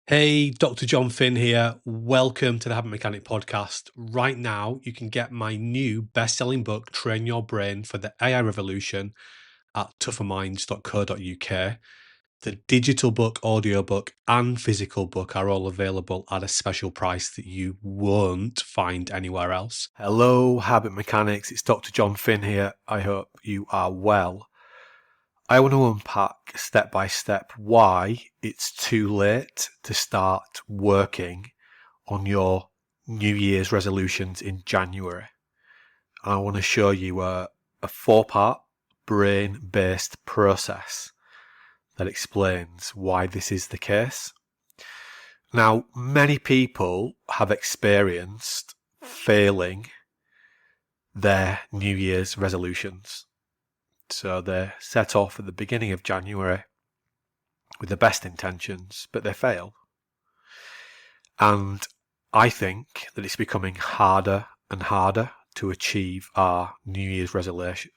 Hey, Dr. Jon Finn here. Welcome to the Habit Mechanic podcast. Right now, you can get my new best-selling book, Train Your Brain for the AI Revolution, at tougherminds.co.uk. The digital book, audiobook, and physical book are all available at a special price that you won't find anywhere else. Hello, Habit Mechanics. It's Dr. Jon Finn here. I hope you are well. I want to unpack step by step why it's too late to start working on your New Year's resolutions in January. I want to show you a 4-part brain-based process that explains why this is the case. Now, many people have experienced failing their New Year's resolutions. So they set off at the beginning of January with the best intentions, but they fail. And I think that it's becoming harder and harder to achieve our New Year's resolutions.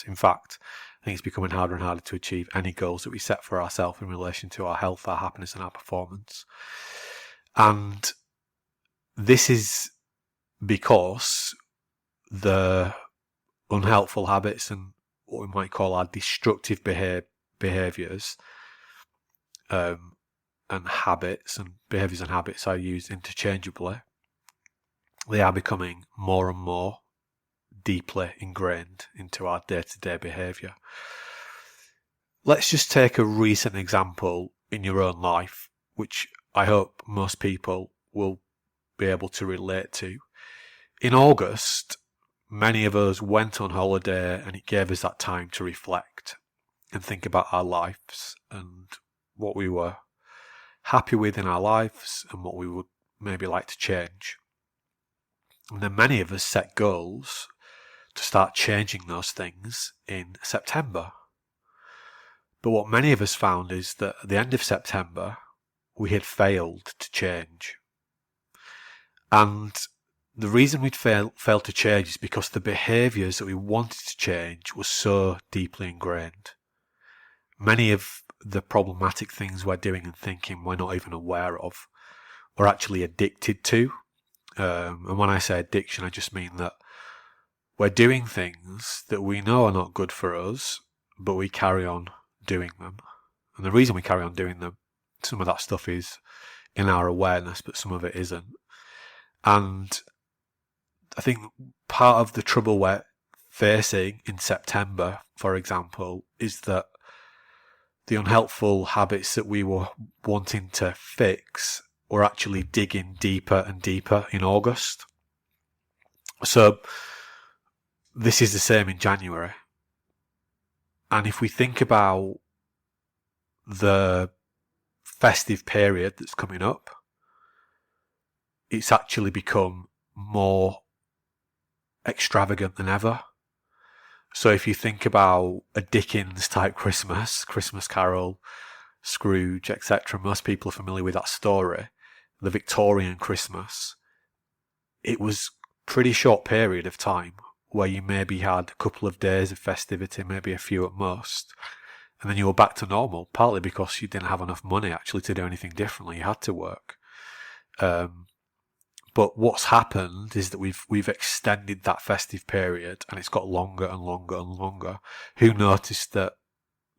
In fact, I think it's becoming harder and harder to achieve any goals that we set for ourselves in relation to our health, our happiness, and our performance. And this is because the unhelpful habits and what we might call our destructive behaviours and habits, and behaviours and habits are used interchangeably. They are becoming more and more deeply ingrained into our day-to-day behaviour. Let's just take a recent example in your own life, which I hope most people will be able to relate to. In August, many of us went on holiday, and it gave us that time to reflect and think about our lives and what we were happy with in our lives and what we would maybe like to change. And then many of us set goals to start changing those things in September. But what many of us found is that at the end of September, we had failed to change. And the reason we'd failed to change is because the behaviours that we wanted to change were so deeply ingrained. Many of the problematic things we're doing and thinking we're not even aware of, we're actually addicted to. And when I say addiction, I just mean that we're doing things that we know are not good for us, but we carry on doing them. And the reason we carry on doing them, some of that stuff is in our awareness, but some of it isn't. And I think part of the trouble we're facing in September, for example, is that the unhelpful habits that we were wanting to fix were actually digging deeper and deeper in August. So this is the same in January. And if we think about the festive period that's coming up, it's actually become more extravagant than ever. So if you think about a Dickens type Christmas Carol, Scrooge, etc., most people are familiar with that story. The Victorian Christmas, it was a pretty short period of time where you maybe had a couple of days of festivity, maybe a few at most, and then you were back to normal, partly because you didn't have enough money actually to do anything differently. You had to work. But what's happened is that we've extended that festive period, and it's got longer and longer and longer. Who noticed that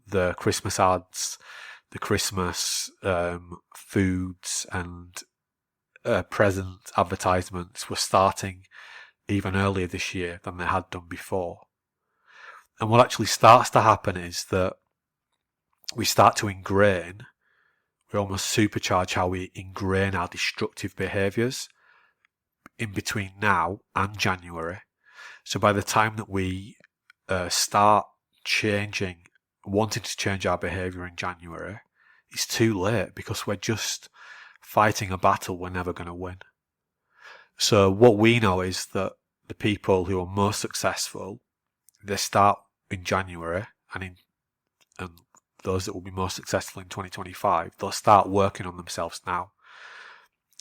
the Christmas ads, the Christmas foods and present advertisements were starting even earlier this year than they had done before? And what actually starts to happen is that we start to ingrain, we almost supercharge how we ingrain our destructive behaviours in between now and January. So by the time that we start wanting to change our behaviour in January, it's too late because we're just fighting a battle we're never going to win. So what we know is that the people who are most successful, they start in January, and those that will be most successful in 2025, they'll start working on themselves now.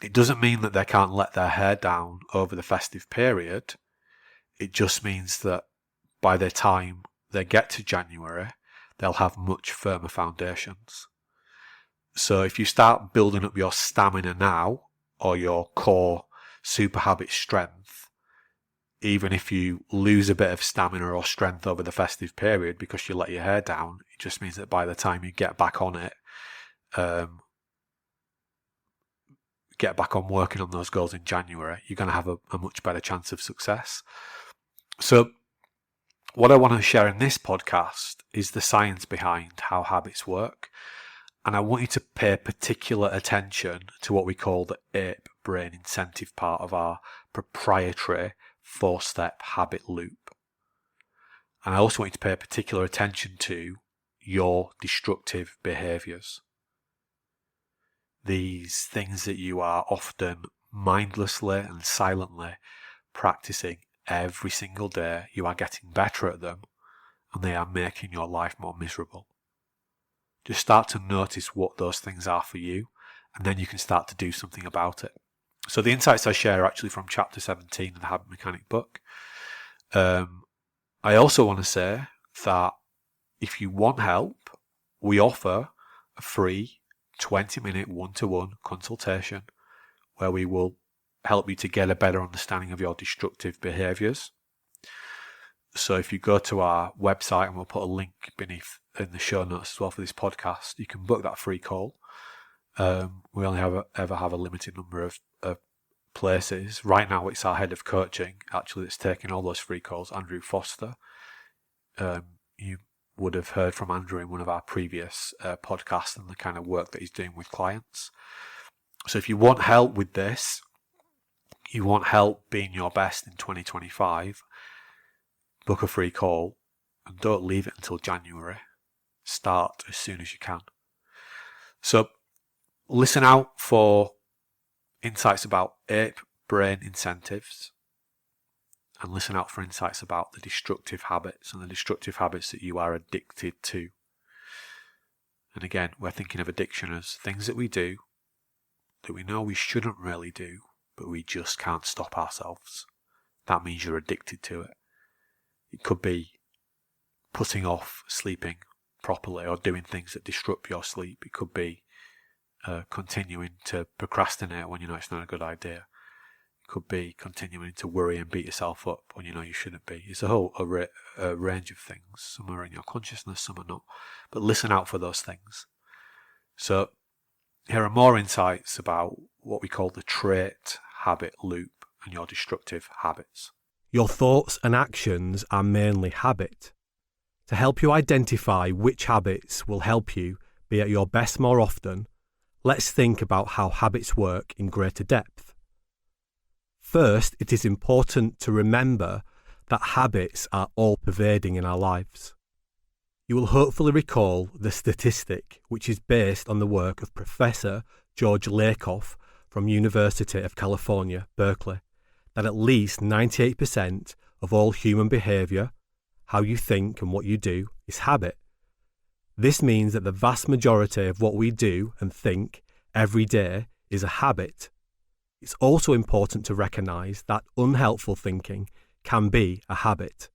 It doesn't mean that they can't let their hair down over the festive period. It just means that by the time they get to January, they'll have much firmer foundations. So if you start building up your stamina now, or your core super habit strength, even if you lose a bit of stamina or strength over the festive period because you let your hair down, it just means that by the time you get back on it, get back on working on those goals in January, you're going to have a much better chance of success. So what I want to share in this podcast is the science behind how habits work. And I want you to pay particular attention to what we call the Ape brain incentive part of our proprietary 4-step habit loop. And I also want you to pay particular attention to your destructive behaviours. These things that you are often mindlessly and silently practicing every single day, you are getting better at them, and they are making your life more miserable. Just start to notice what those things are for you, and then you can start to do something about it. So the insights I share are actually from chapter 17 of the Habit Mechanic book. I also want to say that if you want help, we offer a free 20-minute one-to-one consultation where we will help you to get a better understanding of your destructive behaviours. So if you go to our website, and we'll put a link beneath in the show notes as well for this podcast, you can book that free call. We only ever have a limited number of places. Right now it's our head of coaching actually that's taking all those free calls, Andrew Foster. You would have heard from Andrew in one of our previous podcasts and the kind of work that he's doing with clients. So if you want help with this, you want help being your best in 2025, book a free call and don't leave it until January. Start as soon as you can. So listen out for insights about Ape brain incentives, and listen out for insights about the destructive habits and the destructive habits that you are addicted to. And again, we're thinking of addiction as things that we do that we know we shouldn't really do, but we just can't stop ourselves. That means you're addicted to it. It could be putting off sleeping properly or doing things that disrupt your sleep. It could be continuing to procrastinate when you know it's not a good idea. It could be continuing to worry and beat yourself up when you know you shouldn't be. It's a whole range of things. Some are in your consciousness, some are not. But listen out for those things. So here are more insights about what we call the trait habit loop and your destructive habits. Your thoughts and actions are mainly habit. To help you identify which habits will help you be at your best more often, let's think about how habits work in greater depth. First, it is important to remember that habits are all-pervading in our lives. You will hopefully recall the statistic, which is based on the work of Professor George Lakoff from University of California, Berkeley, that at least 98% of all human behaviour, how you think and what you do, is habit. This means that the vast majority of what we do and think every day is a habit. It's also important to recognise that unhelpful thinking can be a habit.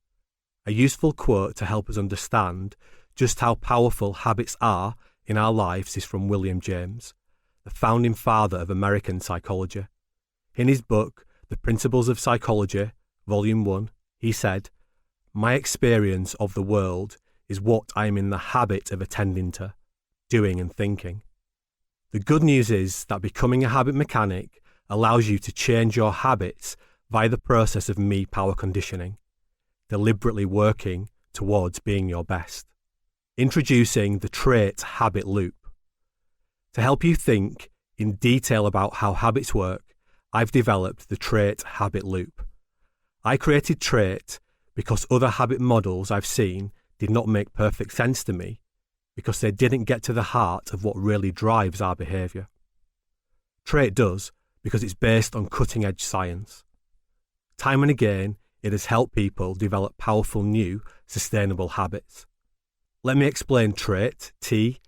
A useful quote to help us understand just how powerful habits are in our lives is from William James, the founding father of American psychology. In his book, The Principles of Psychology, Volume 1, he said, "My experience of the world is what I am in the habit of attending to, doing and thinking." The good news is that becoming a habit mechanic allows you to change your habits via the process of me power conditioning, deliberately working towards being your best. Introducing the trait habit loop. To help you think in detail about how habits work, I've developed the trait habit loop. I created trait because other habit models I've seen did not make perfect sense to me, because they didn't get to the heart of what really drives our behaviour. Trait does, because it's based on cutting-edge science. Time and again, it has helped people develop powerful new, sustainable habits. Let me explain trait, T-R-A-I-T,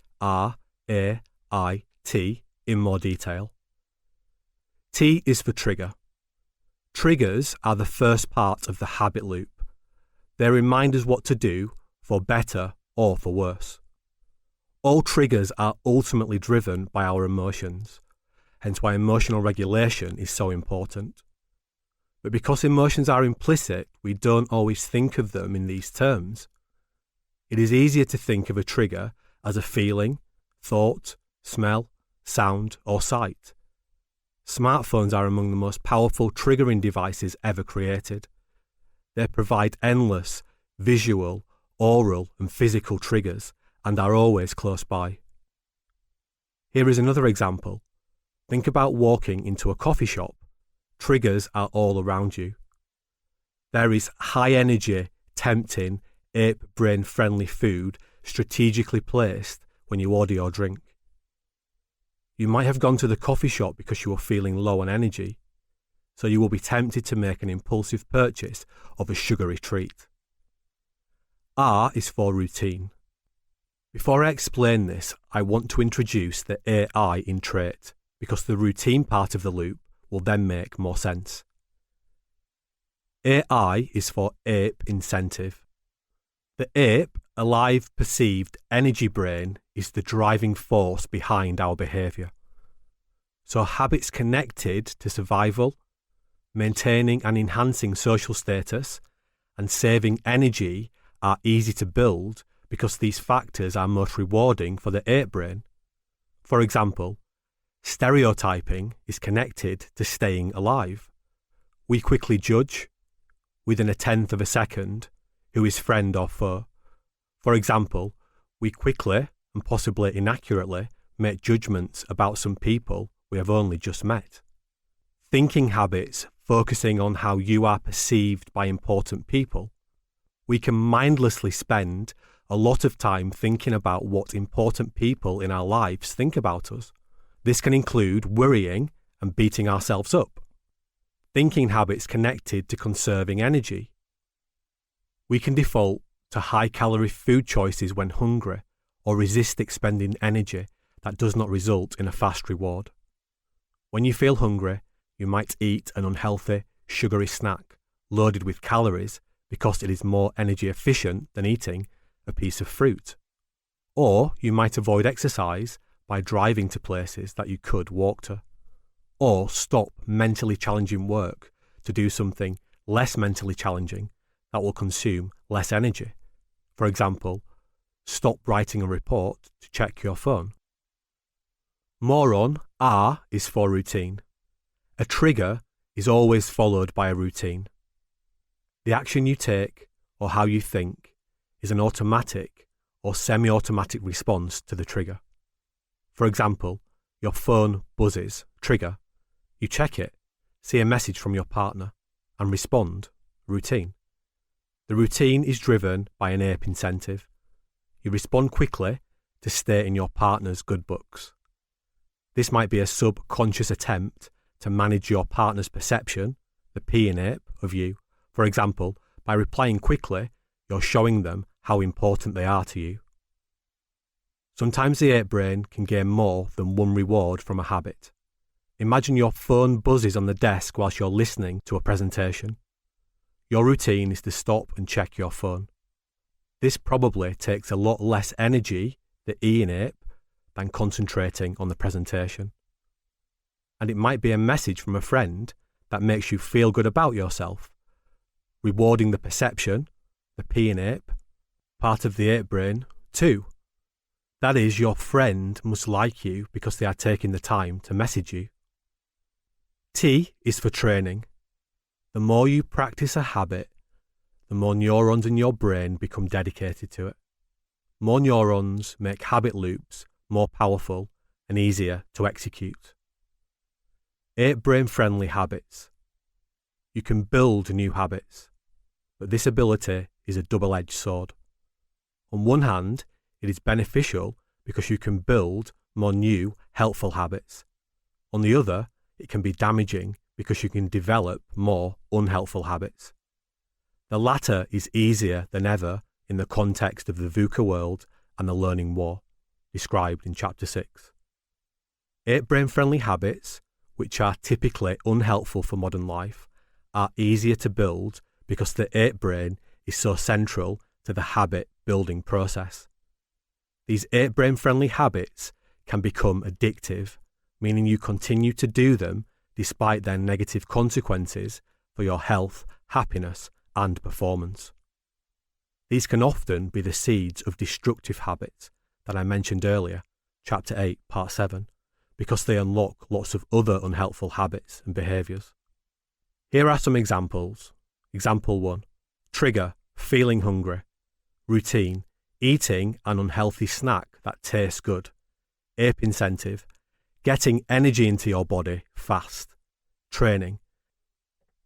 in more detail. T is for trigger. Triggers are the first part of the habit loop. They remind us what to do, for better or for worse. All triggers are ultimately driven by our emotions, hence why emotional regulation is so important. But because emotions are implicit, we don't always think of them in these terms. It is easier to think of a trigger as a feeling, thought, smell, sound, or sight. Smartphones are among the most powerful triggering devices ever created. They provide endless visual, oral, and physical triggers and are always close by. Here is another example. Think about walking into a coffee shop. Triggers are all around you. There is high energy, tempting, ape brain friendly food strategically placed when you order your drink. You might have gone to the coffee shop because you were feeling low on energy, so you will be tempted to make an impulsive purchase of a sugary treat. R is for routine. Before I explain this, I want to introduce the AI in trait, because the routine part of the loop will then make more sense. AI is for Ape Incentive. The ape, alive perceived energy brain, is the driving force behind our behaviour. So habits connected to survival, maintaining and enhancing social status, and saving energy are easy to build because these factors are most rewarding for the ape brain. For example, stereotyping is connected to staying alive. We quickly judge, within a tenth of a second, who is friend or foe. For example, we quickly, and possibly inaccurately, make judgments about some people we have only just met. Thinking habits focusing on how you are perceived by important people. We can mindlessly spend a lot of time thinking about what important people in our lives think about us. This can include worrying and beating ourselves up. Thinking habits connected to conserving energy. We can default to high-calorie food choices when hungry or resist expending energy that does not result in a fast reward. When you feel hungry, you might eat an unhealthy, sugary snack loaded with calories because it is more energy efficient than eating a piece of fruit. Or you might avoid exercise by driving to places that you could walk to. Or stop mentally challenging work to do something less mentally challenging that will consume less energy. For example, stop writing a report to check your phone. More on R is for routine. A trigger is always followed by a routine. The action you take or how you think is an automatic or semi-automatic response to the trigger. For example, your phone buzzes, trigger. You check it, see a message from your partner, and respond, routine. The routine is driven by an Ape Incentive. You respond quickly to stay in your partner's good books. This might be a subconscious attempt to manage your partner's perception, the P in Ape, of you. For example, by replying quickly, you're showing them how important they are to you. Sometimes the ape brain can gain more than one reward from a habit. Imagine your phone buzzes on the desk whilst you're listening to a presentation. Your routine is to stop and check your phone. This probably takes a lot less energy, the E in ape, than concentrating on the presentation. And it might be a message from a friend that makes you feel good about yourself, rewarding the perception, the P in ape, part of the ape brain, too. That is, your friend must like you because they are taking the time to message you. T is for training. The more you practice a habit, the more neurons in your brain become dedicated to it. More neurons make habit loops more powerful and easier to execute. 8 brain-friendly habits. You can build new habits, but this ability is a double-edged sword. On one hand, it is beneficial because you can build more new, helpful habits. On the other, it can be damaging because you can develop more unhelpful habits. The latter is easier than ever in the context of the VUCA world and the learning war, described in Chapter 6. 8 brain-friendly habits, which are typically unhelpful for modern life, are easier to build because the ape brain is so central to the habit building process. These 8 brain-friendly habits can become addictive, meaning you continue to do them despite their negative consequences for your health, happiness, and performance. These can often be the seeds of destructive habits that I mentioned earlier, Chapter 8, Part 7, because they unlock lots of other unhelpful habits and behaviours. Here are some examples. Example 1. Trigger, feeling hungry. Routine, eating an unhealthy snack that tastes good. Ape Incentive, getting energy into your body fast. Training.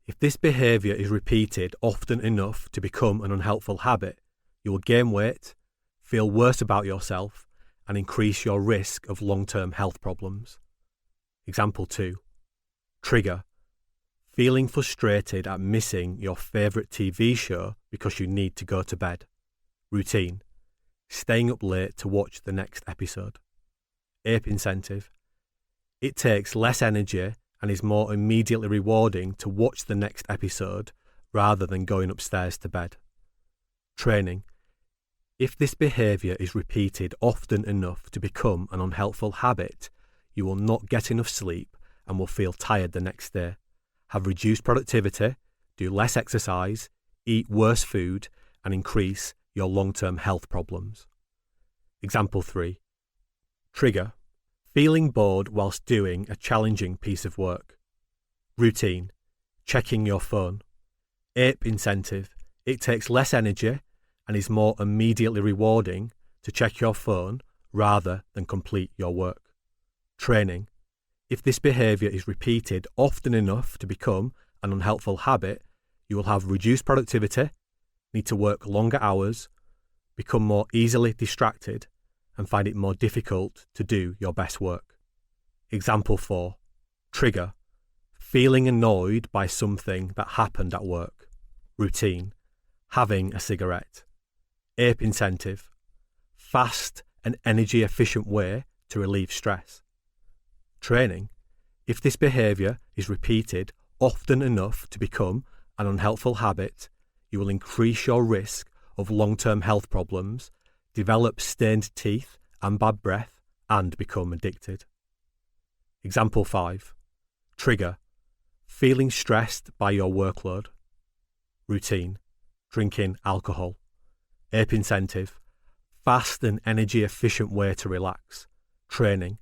If this behaviour is repeated often enough to become an unhelpful habit, you will gain weight, feel worse about yourself, and increase your risk of long-term health problems. Example 2. Trigger, feeling frustrated at missing your favourite TV show because you need to go to bed. Routine, staying up late to watch the next episode. Ape Incentive, it takes less energy and is more immediately rewarding to watch the next episode rather than going upstairs to bed. Training, if this behaviour is repeated often enough to become an unhelpful habit, you will not get enough sleep and will feel tired the next day, have reduced productivity, do less exercise, eat worse food, and increase your long-term health problems. Example 3. Trigger, feeling bored whilst doing a challenging piece of work. Routine, checking your phone. Ape Incentive, it takes less energy and is more immediately rewarding to check your phone rather than complete your work. Training, if this behaviour is repeated often enough to become an unhelpful habit, you will have reduced productivity, need to work longer hours, become more easily distracted, and find it more difficult to do your best work. Example 4. Trigger, feeling annoyed by something that happened at work. Routine, having a cigarette. Ape Incentive, fast and energy-efficient way to relieve stress. Training, if this behaviour is repeated often enough to become an unhelpful habit, you will increase your risk of long-term health problems, develop stained teeth and bad breath, and become addicted. Example 5. Trigger, feeling stressed by your workload. Routine, drinking alcohol. Ape Incentive, fast and energy-efficient way to relax. Training,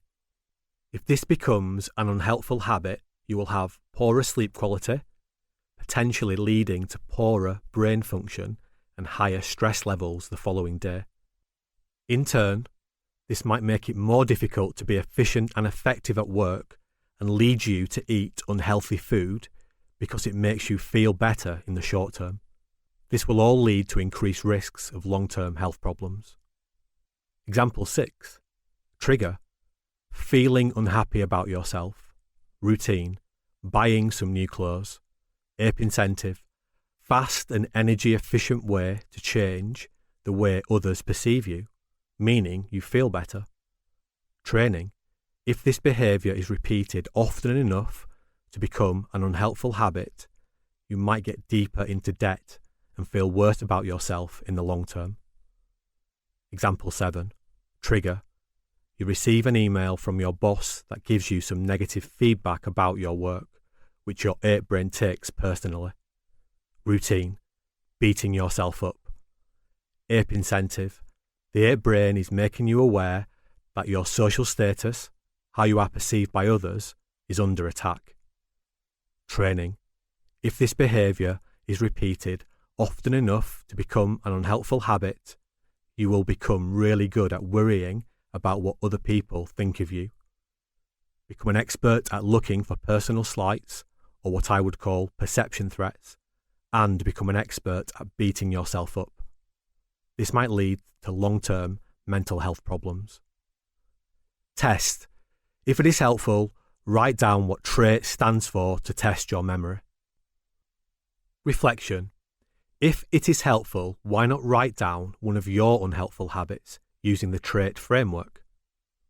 if this becomes an unhelpful habit, you will have poorer sleep quality, potentially leading to poorer brain function and higher stress levels the following day. In turn, this might make it more difficult to be efficient and effective at work and lead you to eat unhealthy food because it makes you feel better in the short term. This will all lead to increased risks of long-term health problems. Example 6. Trigger, feeling unhappy about yourself. Routine, buying some new clothes. Ape Incentive, fast and energy-efficient way to change the way others perceive you, meaning you feel better. Training, if this behaviour is repeated often enough to become an unhelpful habit, you might get deeper into debt and feel worse about yourself in the long term. Example 7. Trigger, you receive an email from your boss that gives you some negative feedback about your work, which your ape brain takes personally. Routine, beating yourself up. Ape Incentive, the ape brain is making you aware that your social status, how you are perceived by others, is under attack. Training, if this behaviour is repeated often enough to become an unhelpful habit, you will become really good at worrying about what other people think of you. Become an expert at looking for personal slights, or what I would call perception threats, and become an expert at beating yourself up. This might lead to long-term mental health problems. Test. If it is helpful, write down what trait stands for to test your memory. Reflection. If it is helpful, why not write down one of your unhelpful habits using the trait framework?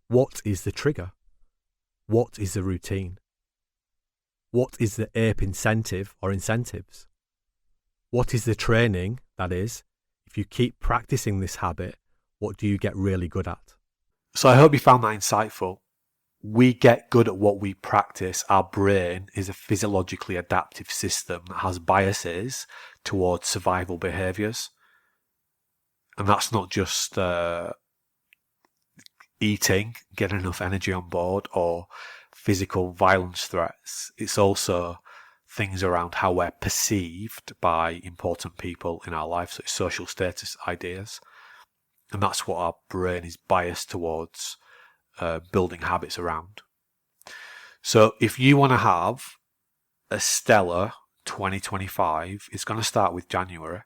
What is the trigger? What is the routine? What is the ape incentive or incentives? What is the training, that is, if you keep practicing this habit, What do you get really good at? So I hope you found that insightful. We get good at what we practice. Our brain is a physiologically adaptive system that has biases towards survival behaviours. And that's not just eating, getting enough energy on board, or physical violence threats. It's also things around how we're perceived by important people in our lives, such as social status ideas. And that's what our brain is biased towards building habits around. So if you want to have a stellar 2025, it's going to start with January.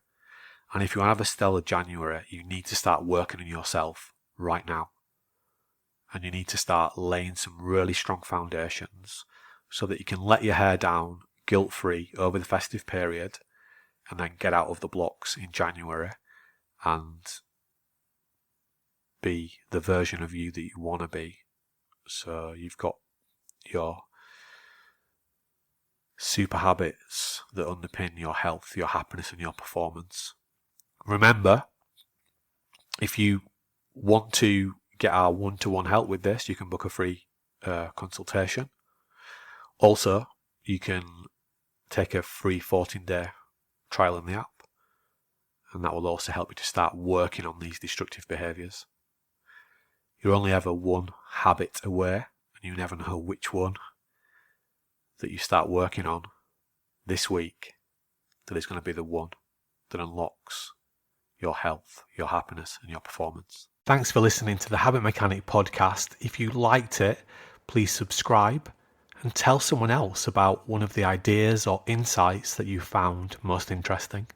And if you want to have a stellar January, you need to start working on yourself right now. And you need to start laying some really strong foundations so that you can let your hair down guilt-free over the festive period and then get out of the blocks in January and be the version of you that you want to be. So you've got your super habits that underpin your health, your happiness and your performance. Remember, if you want to get our one-to-one help with this, you can book a free consultation. Also, you can take a free 14-day trial in the app, and that will also help you to start working on these destructive behaviours. You're only ever one habit away, and you never know which one that you start working on this week that is going to be the one that unlocks your health, your happiness and your performance. Thanks for listening to the Habit Mechanic podcast. If you liked it, please subscribe and tell someone else about one of the ideas or insights that you found most interesting.